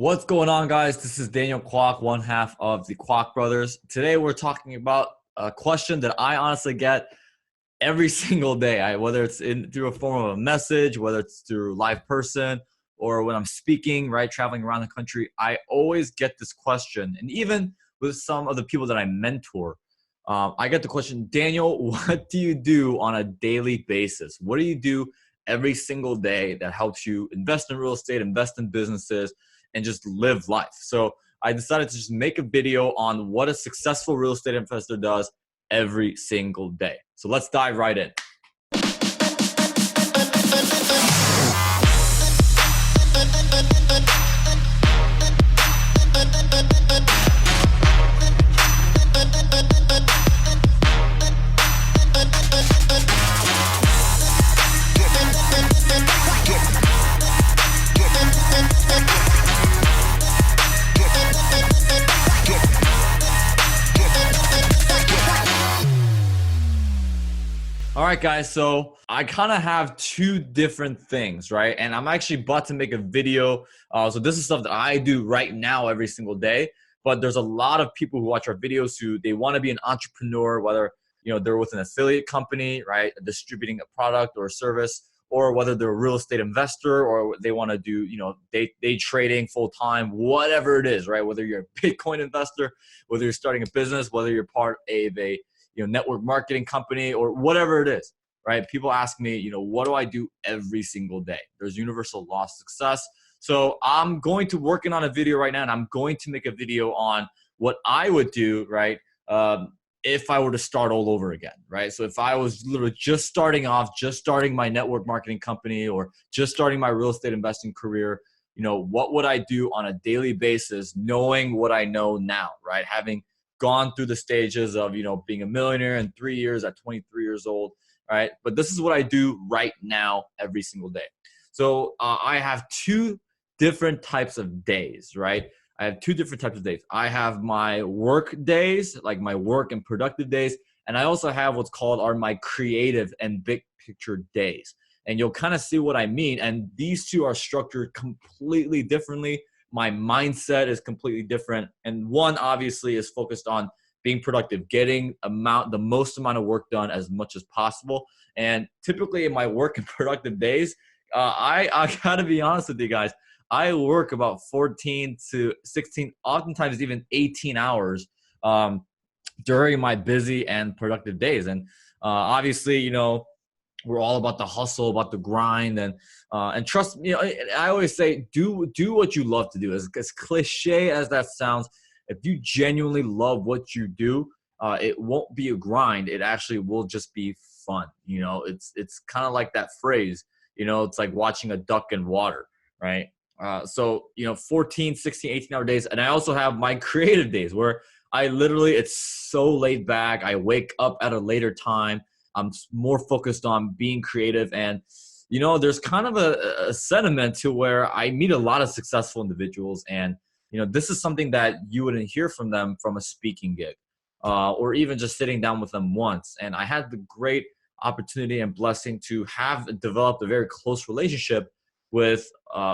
What's going on, guys? This is Daniel Kwak, one half of the Kwak Brothers. Today, we're talking about a question that I honestly get every single day, whether it's through a form of a message, whether it's through live person, or when I'm speaking, right, traveling around the country. I always get this question, and even with some of the people that I mentor, I get the question, Daniel, what do you do on a daily basis? What do you do every single day that helps you invest in real estate, invest in businesses, and just live life? So I decided to just make a video on what a successful real estate investor does every single day. So let's dive right in. All right, guys, so I kind of have two different things, right? And I'm actually about to make a video. So this is stuff that I do right now every single day. But there's a lot of people who watch our videos who they want to be an entrepreneur, whether they're with an affiliate company, right, distributing a product or a service, or whether they're a real estate investor or they want to do day trading full time, whatever it is, right? Whether you're a Bitcoin investor, whether you're starting a business, whether you're part of a network marketing company or whatever it is, right? People ask me, what do I do every single day? There's universal law of success. So I'm going to working on a video right now, and I'm going to make a video on what I would do, right? If I were to start all over again, right? So if I was literally just starting off, just starting my network marketing company or just starting my real estate investing career, what would I do on a daily basis, knowing what I know now, right? Having gone through the stages of, being a millionaire in 3 years at 23 years old, right? But this is what I do right now every single day. So I have two different types of days, right? I have two different types of days. I have my work days, like my work and productive days. And I also have what's called my creative and big picture days. And you'll kind of see what I mean. And these two are structured completely differently. My mindset is completely different. And one obviously is focused on being productive, getting the most amount of work done as much as possible. And typically in my work and productive days, I gotta be honest with you guys, I work about 14 to 16, oftentimes even 18 hours during my busy and productive days. And obviously, we're all about the hustle, about the grind, and trust me. I always say, do what you love to do. As cliche as that sounds, if you genuinely love what you do, it won't be a grind. It actually will just be fun. It's kind of like that phrase. It's like watching a duck in water, right? So 14, 16, 18-hour days, and I also have my creative days where I literally, it's so laid back. I wake up at a later time. I'm more focused on being creative. And, there's kind of a sentiment to where I meet a lot of successful individuals. And, this is something that you wouldn't hear from them from a speaking gig or even just sitting down with them once. And I had the great opportunity and blessing to have developed a very close relationship with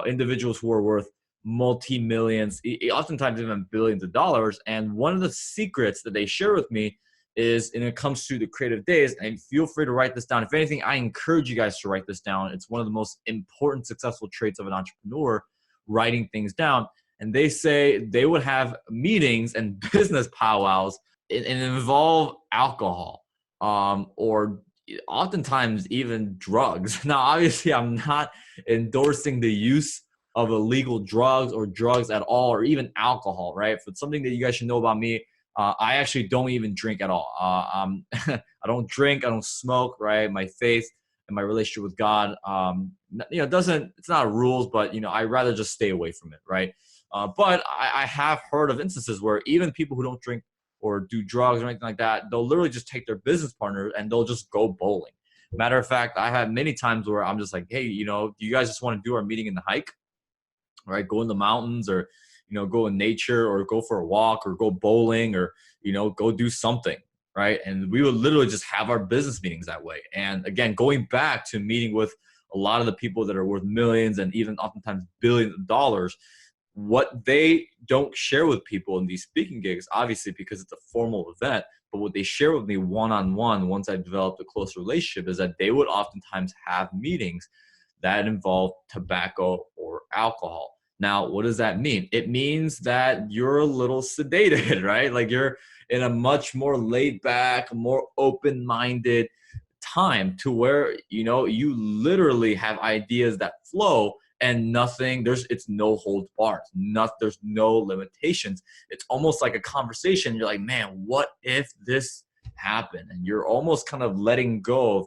individuals who are worth multi-millions, oftentimes even billions of dollars. And one of the secrets that they share with me is, and it comes to the creative days, and feel free to write this down. If anything, I encourage you guys to write this down. It's one of the most important successful traits of an entrepreneur, writing things down. And they say they would have meetings and business powwows and involve alcohol or oftentimes even drugs. Now, obviously, I'm not endorsing the use of illegal drugs or drugs at all, or even alcohol, right? But something that you guys should know about me, I actually don't even drink at all. I don't drink, I don't smoke, right? My faith and my relationship with God, it's not rules, but, I'd rather just stay away from it, right? But I have heard of instances where even people who don't drink or do drugs or anything like that, they'll literally just take their business partner and they'll just go bowling. Matter of fact, I had many times where I'm just like, hey, do you guys just want to do our meeting in the hike, right? Go in the mountains or, go in nature or go for a walk or go bowling or, go do something, right? And we would literally just have our business meetings that way. And again, going back to meeting with a lot of the people that are worth millions and even oftentimes billions of dollars, what they don't share with people in these speaking gigs, obviously because it's a formal event, but what they share with me one-on-one once I developed a close relationship is that they would oftentimes have meetings that involve tobacco or alcohol. Now, what does that mean? It means that you're a little sedated, right? Like you're in a much more laid back, more open-minded time to where, you literally have ideas that flow and it's no holds barred. There's no limitations. It's almost like a conversation. You're like, man, what if this happened? And you're almost kind of letting go of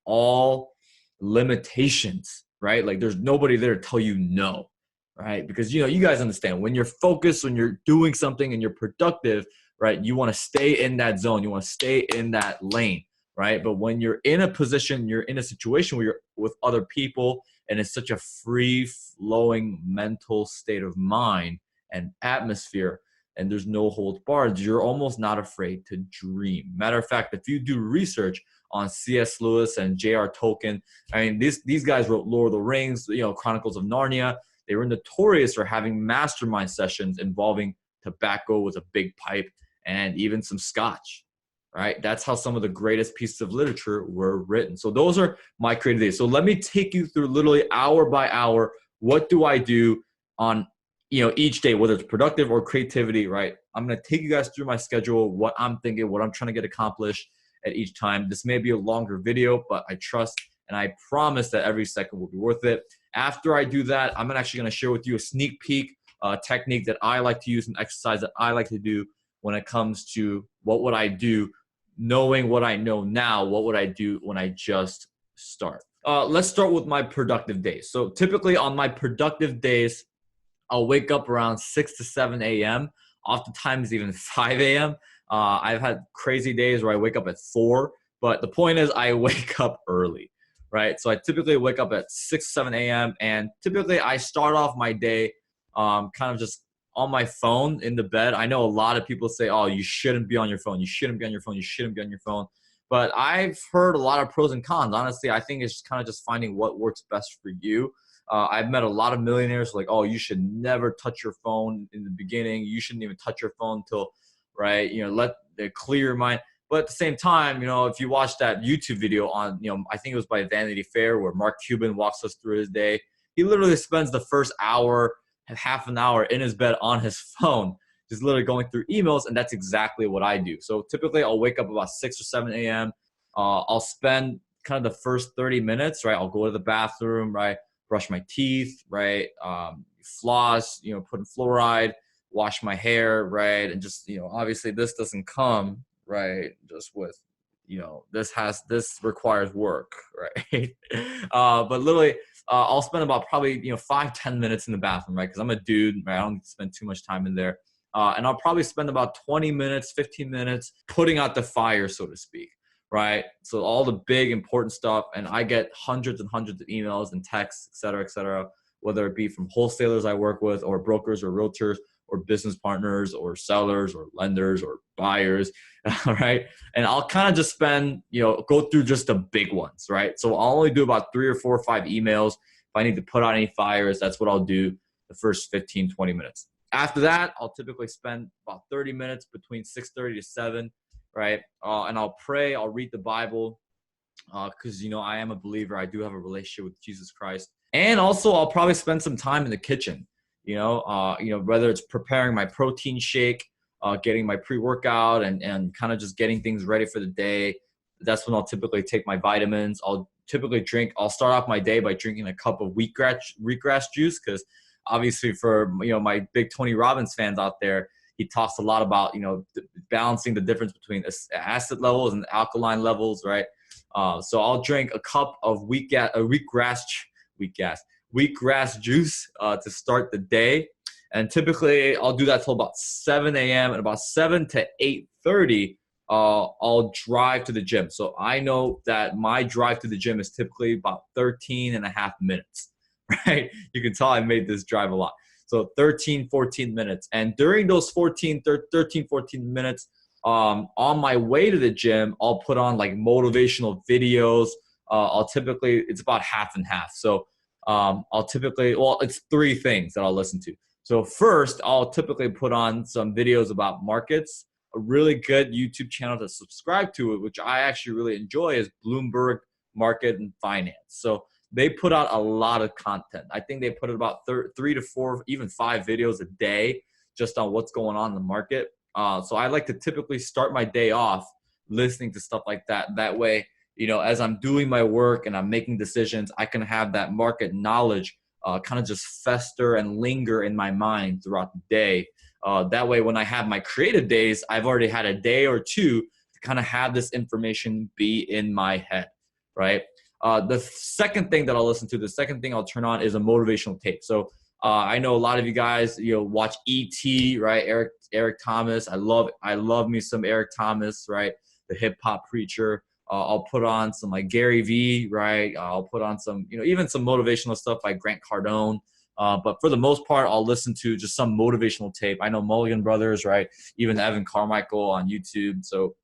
all limitations, right? Like there's nobody there to tell you no, right? Because, you guys understand when you're focused, when you're doing something and you're productive, right? You want to stay in that zone. You want to stay in that lane, right? But when you're in a position, you're in a situation where you're with other people and it's such a free-flowing mental state of mind and atmosphere, and there's no holds barred, you're almost not afraid to dream. Matter of fact, if you do research on C.S. Lewis and J.R. Tolkien, I mean, these guys wrote Lord of the Rings, Chronicles of Narnia. They were notorious for having mastermind sessions involving tobacco with a big pipe and even some scotch, right? That's how some of the greatest pieces of literature were written. So those are my creative days. So let me take you through literally hour by hour. What do I do on, each day, whether it's productive or creativity, right? I'm going to take you guys through my schedule, what I'm thinking, what I'm trying to get accomplished at each time. This may be a longer video, but I trust and I promise that every second will be worth it. After I do that, I'm actually going to share with you a sneak peek technique that I like to use, an exercise that I like to do when it comes to what would I do, knowing what I know now, what would I do when I just start. Let's start with my productive days. So typically on my productive days, I'll wake up around 6 to 7 a.m., oftentimes even 5 a.m. I've had crazy days where I wake up at 4, but the point is I wake up early, right? So I typically wake up at 6, 7 a.m. and typically I start off my day kind of just on my phone in the bed. I know a lot of people say, oh, you shouldn't be on your phone. You shouldn't be on your phone. You shouldn't be on your phone. But I've heard a lot of pros and cons. Honestly, I think it's kind of just finding what works best for you. I've met a lot of millionaires like, oh, you should never touch your phone in the beginning. You shouldn't even touch your phone until, right, let it clear your mind. But at the same time, if you watch that YouTube video on, I think it was by Vanity Fair where Mark Cuban walks us through his day, he literally spends the first hour and half an hour in his bed on his phone, just literally going through emails. And that's exactly what I do. So typically I'll wake up about 6 or 7 a.m. I'll spend kind of the first 30 minutes, right? I'll go to the bathroom, right? Brush my teeth, right? Floss, put in fluoride, wash my hair, right? And just, obviously this doesn't come, right, just with, this requires work, right? But literally, I'll spend about probably, 5-10 minutes in the bathroom, right? Because I'm a dude, right? I don't need to spend too much time in there. And I'll probably spend about 20 minutes, 15 minutes putting out the fire, so to speak, right? So all the big important stuff, and I get hundreds and hundreds of emails and texts, et cetera, whether it be from wholesalers I work with or brokers or realtors or business partners or sellers or lenders or buyers, right? And I'll kind of just spend, go through just the big ones, right? So I'll only do about 3 or 4 or 5 emails. If I need to put out any fires, that's what I'll do the first 15, 20 minutes. After that, I'll typically spend about 30 minutes between 6:30 to 7, right? And I'll pray, I'll read the Bible because, I am a believer. I do have a relationship with Jesus Christ. And also I'll probably spend some time in the kitchen, whether it's preparing my protein shake, getting my pre-workout and kind of just getting things ready for the day. That's when I'll typically take my vitamins. I'll start off my day by drinking a cup of wheatgrass juice because obviously for, my big Tony Robbins fans out there, he talks a lot about, balancing the difference between acid levels and alkaline levels, right? So I'll drink a cup of wheatgrass juice to start the day. And typically I'll do that till about 7 a.m. and about 7 to 8:30, I'll drive to the gym. So I know that my drive to the gym is typically about 13 and a half minutes, right? You can tell I made this drive a lot. So 13, 14 minutes. And during those 13, 14 minutes, on my way to the gym, I'll put on like motivational videos. It's about half and half. So it's 3 things that I'll listen to. So first, I'll typically put on some videos about markets. A really good YouTube channel to subscribe to, which I actually really enjoy, is Bloomberg Market and Finance. So they put out a lot of content. I think they put out about 3 to 4, even 5 videos a day just on what's going on in the market. So I like to typically start my day off listening to stuff like that. That way, you know, as I'm doing my work and I'm making decisions, I can have that market knowledge kind of just fester and linger in my mind throughout the day. That way, when I have my creative days, I've already had a day or two to kind of have this information be in my head, right? The second thing that I'll listen to, the second thing I'll turn on is a motivational tape. So I know a lot of you guys, you know, watch ET, right? Eric Thomas. I love me some Eric Thomas, right? The hip hop preacher. I'll put on some like Gary V, right? I'll put on some, you know, even some motivational stuff like Grant Cardone. But for the most part, I'll listen to just some motivational tape. I know Mulligan Brothers, right? Even Evan Carmichael on YouTube. So,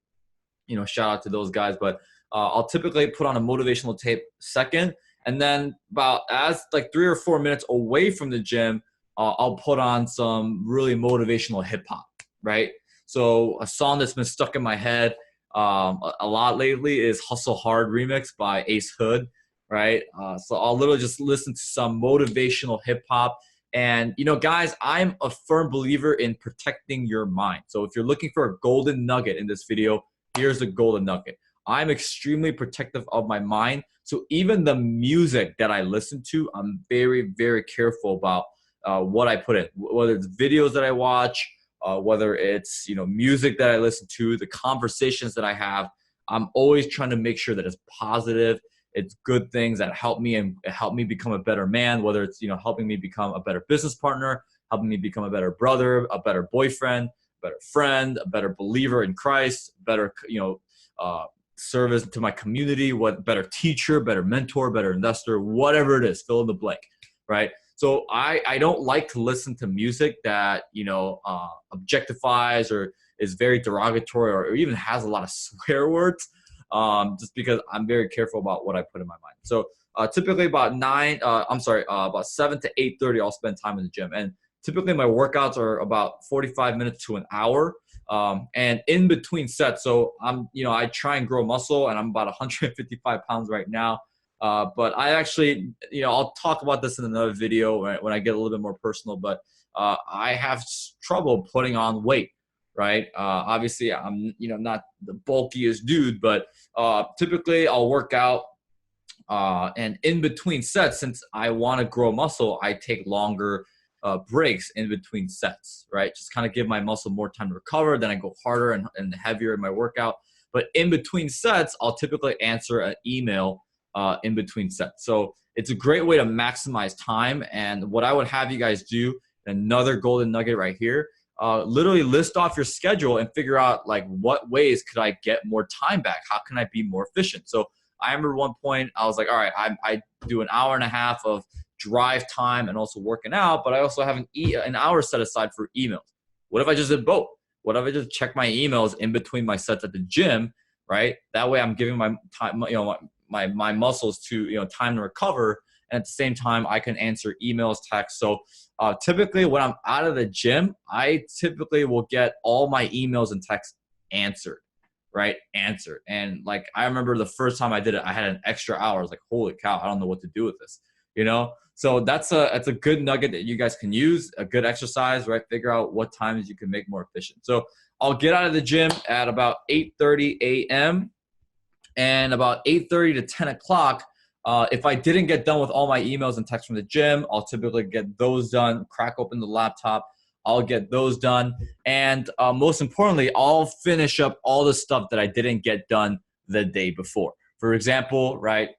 you know, shout out to those guys. But I'll typically put on a motivational tape second. And then about as like 3 or 4 minutes away from the gym, I'll put on some really motivational hip hop, right? So a song that's been stuck in my head a lot lately is Hustle Hard Remix by Ace Hood, right? So I'll literally just listen to some motivational hip hop. And, you know, guys, I'm a firm believer in protecting your mind. So if you're looking for a golden nugget in this video, here's the golden nugget. I'm extremely protective of my mind. So even the music that I listen to, I'm very, very careful about what I put in, whether it's videos that I watch, whether it's, you know, music that I listen to, the conversations that I have. I'm always trying to make sure that it's positive. It's good things that help me and help me become a better man, whether it's, you know, helping me become a better business partner, helping me become a better brother, a better boyfriend, a better friend, a better believer in Christ, better, you know, service to my community, what better teacher, better mentor, better investor, whatever it is, fill in the blank, right? So I don't like to listen to music that, you know, objectifies or is very derogatory or even has a lot of swear words, just because I'm very careful about what I put in my mind. So typically about about 7 to 8:30, I'll spend time in the gym. And typically my workouts are about 45 minutes to an hour. And in between sets, so I try and grow muscle, and I'm about 155 pounds right now. But I actually, I'll talk about this in another video when I get a little bit more personal, but I have trouble putting on weight, right? Obviously I'm, not the bulkiest dude, but typically I'll work out, and in between sets, since I want to grow muscle, I take longer breaks in between sets, right? Just kind of give my muscle more time to recover. Then I go harder and heavier in my workout. But in between sets, I'll typically answer an email in between sets. So it's a great way to maximize time. And what I would have you guys do, another golden nugget right here, literally list off your schedule and figure out like what ways could I get more time back? How can I be more efficient? So I remember one point I was like, all right, I do an hour and a half of drive time and also working out, but I also have an hour set aside for emails. What if I just did both? What if I just check my emails in between my sets at the gym, right? That way I'm giving my time, my muscles to, time to recover. And at the same time, I can answer emails, texts. So typically when I'm out of the gym, I typically will get all my emails and texts answered, right? Answered. And like, I remember the first time I did it, I had an extra hour. I was like, holy cow, I don't know what to do with this, So that's a good nugget that you guys can use, a good exercise, right? Figure out what times you can make more efficient. So I'll get out of the gym at about 8:30 a.m. and about 8:30 to 10 o'clock. If I didn't get done with all my emails and texts from the gym, I'll typically get those done, crack open the laptop. I'll get those done. And most importantly, I'll finish up all the stuff that I didn't get done the day before. For example, right,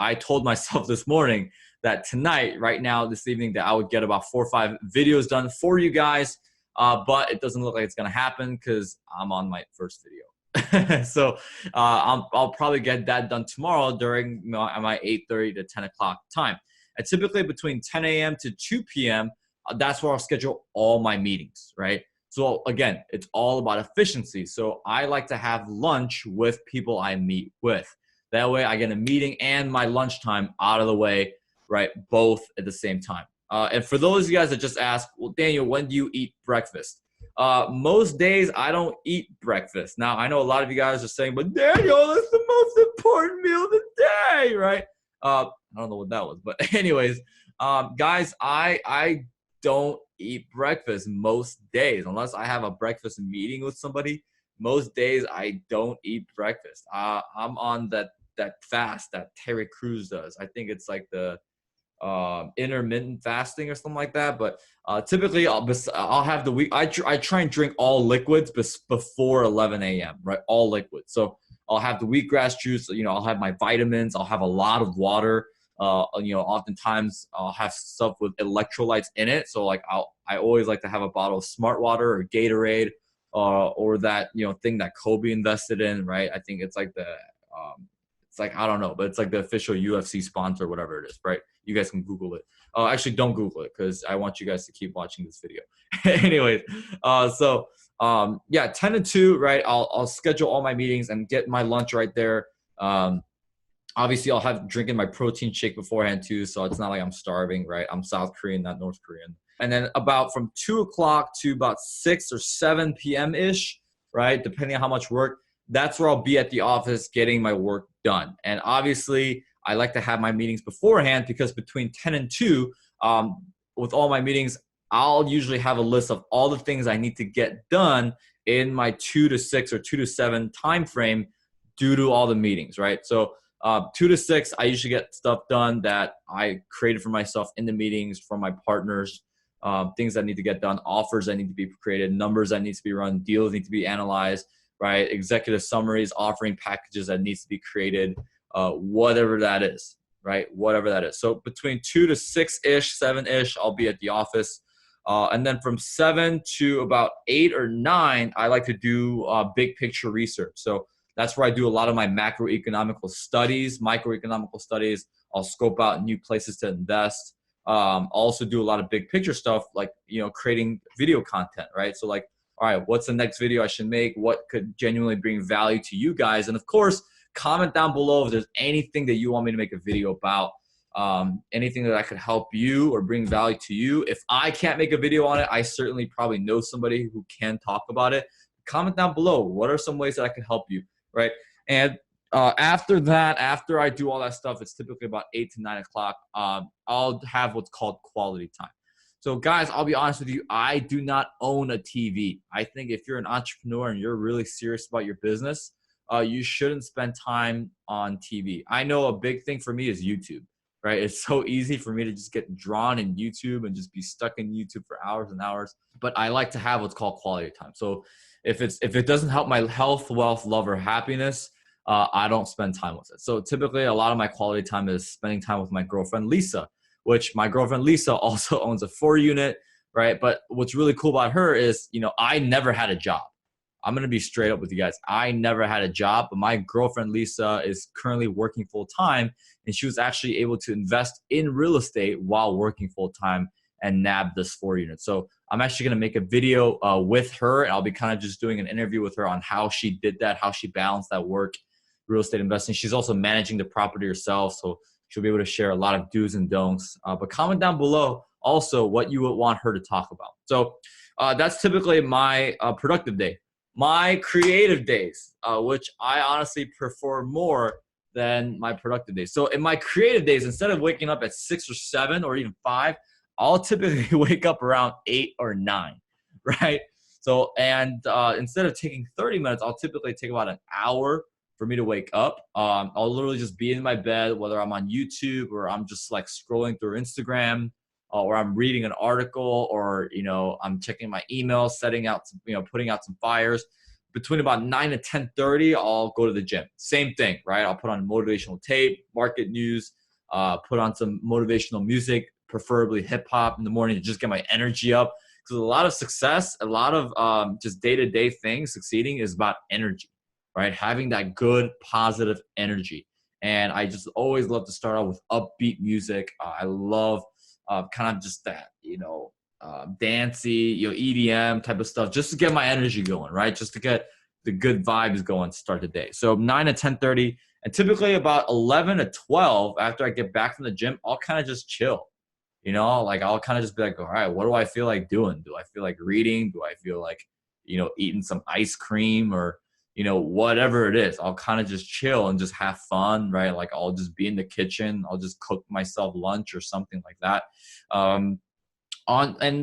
I told myself this morning that tonight, right now, this evening, that I would get about 4 or 5 videos done for you guys, but it doesn't look like it's going to happen because I'm on my first video. So I'll probably get that done tomorrow during my 8:30 to 10 o'clock time. And typically between 10 a.m. to 2 p.m., that's where I'll schedule all my meetings, right? So again, it's all about efficiency. So I like to have lunch with people I meet with. That way I get a meeting and my lunchtime out of the way, right? Both at the same time. And for those of you guys that just ask, well, Daniel, when do you eat breakfast? Most days I don't eat breakfast. Now I know a lot of you guys are saying, but Daniel, that's the most important meal of the day, right? I don't know what that was, but anyways, guys, I don't eat breakfast most days unless I have a breakfast meeting with somebody. Most days I don't eat breakfast. I'm on that fast that Terry Crews does. I think it's like the intermittent fasting or something like that. But typically I'll have the week. I try and drink all liquids before 11 a.m. right? All liquids. So I'll have the wheatgrass juice. I'll have my vitamins. I'll have a lot of water. Oftentimes I'll have stuff with electrolytes in it. So like I always like to have a bottle of Smart Water or Gatorade, or that thing that Kobe invested in, right? I think it's like it's like, I don't know, but it's like the official UFC sponsor, whatever it is, right? You guys can Google it. Actually, don't Google it because I want you guys to keep watching this video. Anyways, yeah, 10 to 2, right? I'll schedule all my meetings and get my lunch right there. Obviously, I'll have drinking my protein shake beforehand too, so it's not like I'm starving, right? I'm South Korean, not North Korean. And then about from 2 o'clock to about 6 or 7 p.m.-ish, right? Depending on how much work, that's where I'll be at the office getting my work done. And obviously, I like to have my meetings beforehand because between 10 and 2, with all my meetings, I'll usually have a list of all the things I need to get done in my 2 to 6 or 2 to 7 time frame due to all the meetings, right? So 2 to 6, I usually get stuff done that I created for myself in the meetings from my partners, things that need to get done, offers that need to be created, numbers that need to be run, deals need to be analyzed, right? Executive summaries, offering packages that needs to be created, whatever that is, right? Whatever that is. So between 2 to 6-ish, 7-ish, I'll be at the office. And then from 7 to about 8 or 9, I like to do big picture research. So that's where I do a lot of my macroeconomical studies, microeconomical studies. I'll scope out new places to invest. I'll also do a lot of big picture stuff like, creating video content, right? So like, all right, what's the next video I should make? What could genuinely bring value to you guys? And of course, comment down below if there's anything that you want me to make a video about, anything that I could help you or bring value to you. If I can't make a video on it, I certainly probably know somebody who can talk about it. Comment down below. What are some ways that I can help you, right? And after that, after I do all that stuff, it's typically about 8 to 9 o'clock. I'll have what's called quality time. So guys, I'll be honest with you, I do not own a TV. I think if you're an entrepreneur and you're really serious about your business, you shouldn't spend time on TV. I know a big thing for me is YouTube, right? It's so easy for me to just get drawn in YouTube and just be stuck in YouTube for hours and hours. But I like to have what's called quality time. So if it doesn't help my health, wealth, love, or happiness, I don't spend time with it. So typically a lot of my quality time is spending time with my girlfriend, Lisa, which my girlfriend Lisa also owns a 4-unit, right? But what's really cool about her is, I never had a job. I'm going to be straight up with you guys. I never had a job, but my girlfriend Lisa is currently working full time, and she was actually able to invest in real estate while working full time and nab this 4-unit. So I'm actually going to make a video with her, and I'll be kind of just doing an interview with her on how she did that, how she balanced that work, real estate investing. She's also managing the property herself, so she'll be able to share a lot of do's and don'ts. But comment down below also what you would want her to talk about. So that's typically my productive day. My creative days, which I honestly prefer more than my productive days. So in my creative days, instead of waking up at 6 or 7 or even 5, I'll typically wake up around 8 or 9, right? So, and instead of taking 30 minutes, I'll typically take about an hour for me to wake up. I'll literally just be in my bed, whether I'm on YouTube or I'm just like scrolling through Instagram, or I'm reading an article, or I'm checking my email, setting out some, putting out some fires. Between about 9 and 10:30, I'll go to the gym. Same thing, right? I'll put on motivational tape, market news, put on some motivational music, preferably hip hop in the morning to just get my energy up. Because a lot of success, a lot of just day-to-day things, succeeding is about energy, right? Having that good, positive energy. And I just always love to start out with upbeat music. I love kind of just that, dancey, EDM type of stuff, just to get my energy going, right? Just to get the good vibes going to start the day. So 9 to 10:30, and typically about 11 to 12, after I get back from the gym, I'll kind of just chill. You know, like I'll kind of just be like, all right, what do I feel like doing? Do I feel like reading? Do I feel like, you know, eating some ice cream or, you know, whatever it is? I'll kind of just chill and just have fun, right? Like I'll just be in the kitchen. I'll just cook myself lunch or something like that. And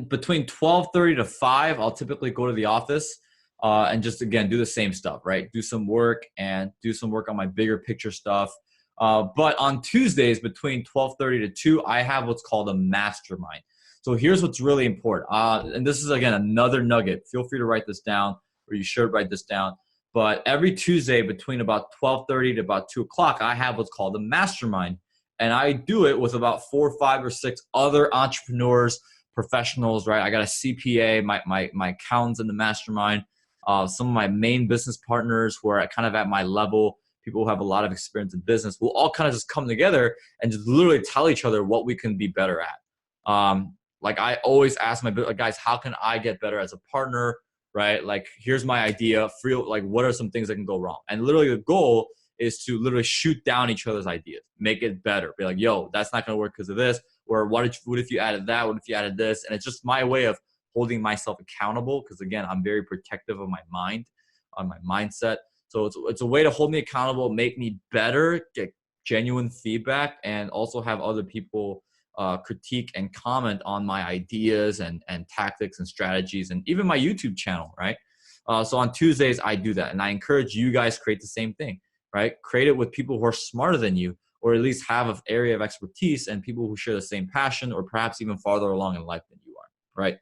between 12:30 to 5, I'll typically go to the office and just, again, do the same stuff, right? Do some work and do some work on my bigger picture stuff. But on Tuesdays between 12:30 to 2, I have what's called a mastermind. So here's what's really important. And this is, again, another nugget. Feel free to write this down, or you should write this down. But every Tuesday between about 12:30 to about 2 o'clock, I have what's called a mastermind. And I do it with about 4, 5, or 6 other entrepreneurs, professionals, right? I got a CPA, my accountants in the mastermind, some of my main business partners who are kind of at my level, people who have a lot of experience in business. We'll all kind of just come together and just literally tell each other what we can be better at. Like I always ask my guys, how can I get better as a partner, right? Like, here's my idea. Like, what are some things that can go wrong? And literally the goal is to literally shoot down each other's ideas, make it better. Be like, yo, that's not going to work because of this. Or what if you added that? What if you added this? And it's just my way of holding myself accountable, because again, I'm very protective of my mind, on my mindset. So it's a way to hold me accountable, make me better, get genuine feedback, and also have other people critique and comment on my ideas and tactics and strategies, and even my YouTube channel, right? So on Tuesdays, I do that. And I encourage you guys to create the same thing, right? Create it with people who are smarter than you, or at least have an area of expertise, and people who share the same passion, or perhaps even farther along in life than you are, right?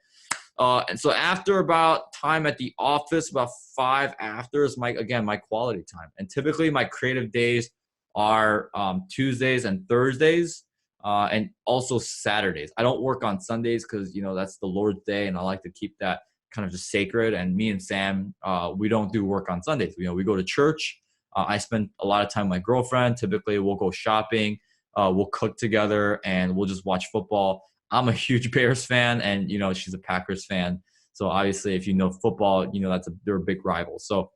And so after about time at the office, about 5 after is my quality time. And typically my creative days are Tuesdays and Thursdays, and also Saturdays. I don't work on Sundays because, you know, that's the Lord's day, and I like to keep that kind of just sacred. And me and Sam, we don't do work on Sundays. You know, we go to church. I spend a lot of time with my girlfriend. Typically we'll go shopping, we'll cook together, and we'll just watch football. I'm a huge Bears fan, and, you know, she's a Packers fan. So obviously, if you know football, you know, they're a big rival. So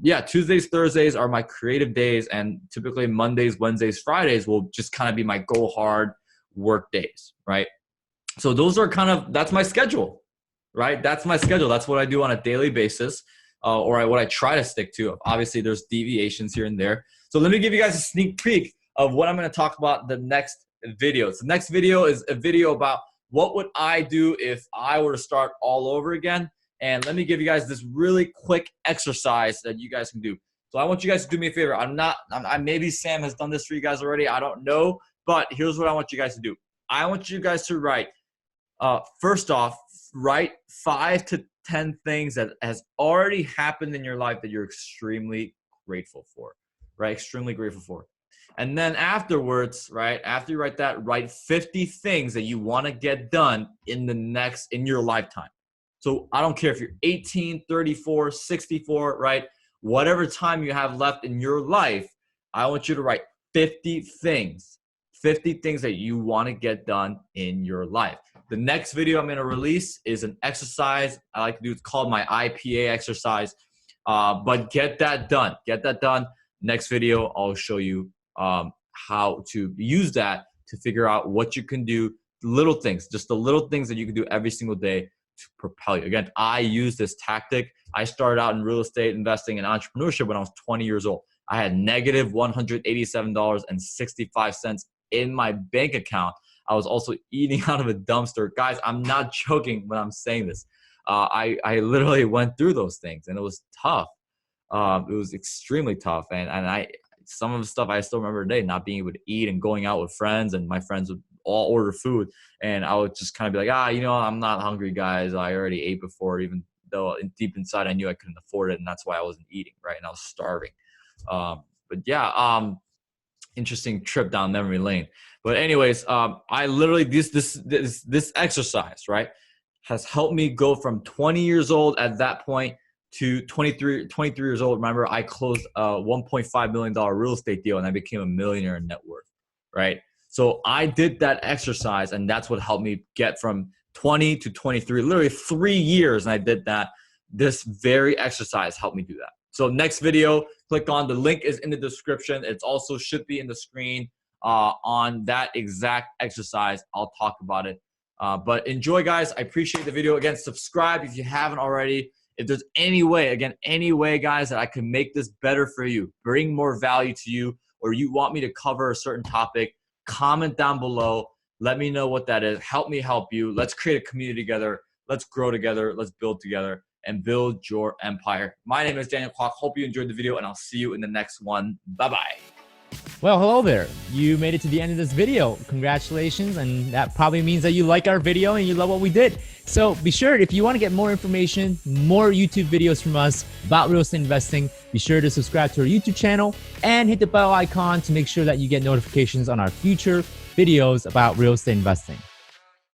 yeah, Tuesdays, Thursdays are my creative days, and typically Mondays, Wednesdays, Fridays will just kind of be my go hard work days, right? So those are that's my schedule, right? That's my schedule. That's what I do on a daily basis, or what I try to stick to. Obviously, there's deviations here and there. So let me give you guys a sneak peek of what I'm going to talk about the next video. So the next video is a video about what would I do if I were to start all over again. And let me give you guys this really quick exercise that you guys can do. So I want you guys to do me a favor. Maybe Sam has done this for you guys already. I don't know, but here's what I want you guys to do. I want you guys to write, first off, write 5 to 10 things that has already happened in your life that you're extremely grateful for, right? Extremely grateful for. And then afterwards, right, after you write that, write 50 things that you want to get done in your lifetime. So I don't care if you're 18, 34, 64, right? Whatever time you have left in your life, I want you to write 50 things that you want to get done in your life. The next video I'm going to release is an exercise I like to do. It's called my IPA exercise. But get that done. Next video, I'll show you how to use that to figure out what you can do, little things, just the little things that you can do every single day to propel you. Again, I use this tactic. I started out in real estate investing and entrepreneurship when I was 20 years old. I had negative $187.65 in my bank account. I was also eating out of a dumpster. Guys, I'm not joking when I'm saying this. I literally went through those things, and it was tough. It was extremely tough. And some of the stuff I still remember today, not being able to eat and going out with friends, and my friends would all order food. And I would just kind of be like, you know, I'm not hungry, guys. I already ate before, even though deep inside I knew I couldn't afford it. And that's why I wasn't eating, right? And I was starving. But yeah, interesting trip down memory lane. But anyways, I literally, this exercise, right, has helped me go from 20 years old at that point to 23 years old. Remember, I closed a $1.5 million real estate deal, and I became a millionaire in net worth, right? So I did that exercise, and that's what helped me get from 20 to 23, literally 3 years. And I did that. This very exercise helped me do that. So next video, click on the link is in the description. It's also should be in the screen. on that exact exercise. I'll talk about it. But enjoy, guys. I appreciate the video. Again, subscribe if you haven't already. If there's any way, guys, that I can make this better for you, bring more value to you, or you want me to cover a certain topic, comment down below. Let me know what that is. Help me help you. Let's create a community together. Let's grow together. Let's build together and build your empire. My name is Daniel Kwak. Hope you enjoyed the video, and I'll see you in the next one. Bye-bye. Well, hello there. You made it to the end of this video. Congratulations. And that probably means that you like our video and you love what we did. So be sure, if you want to get more information, more YouTube videos from us about real estate investing, be sure to subscribe to our YouTube channel and hit the bell icon to make sure that you get notifications on our future videos about real estate investing.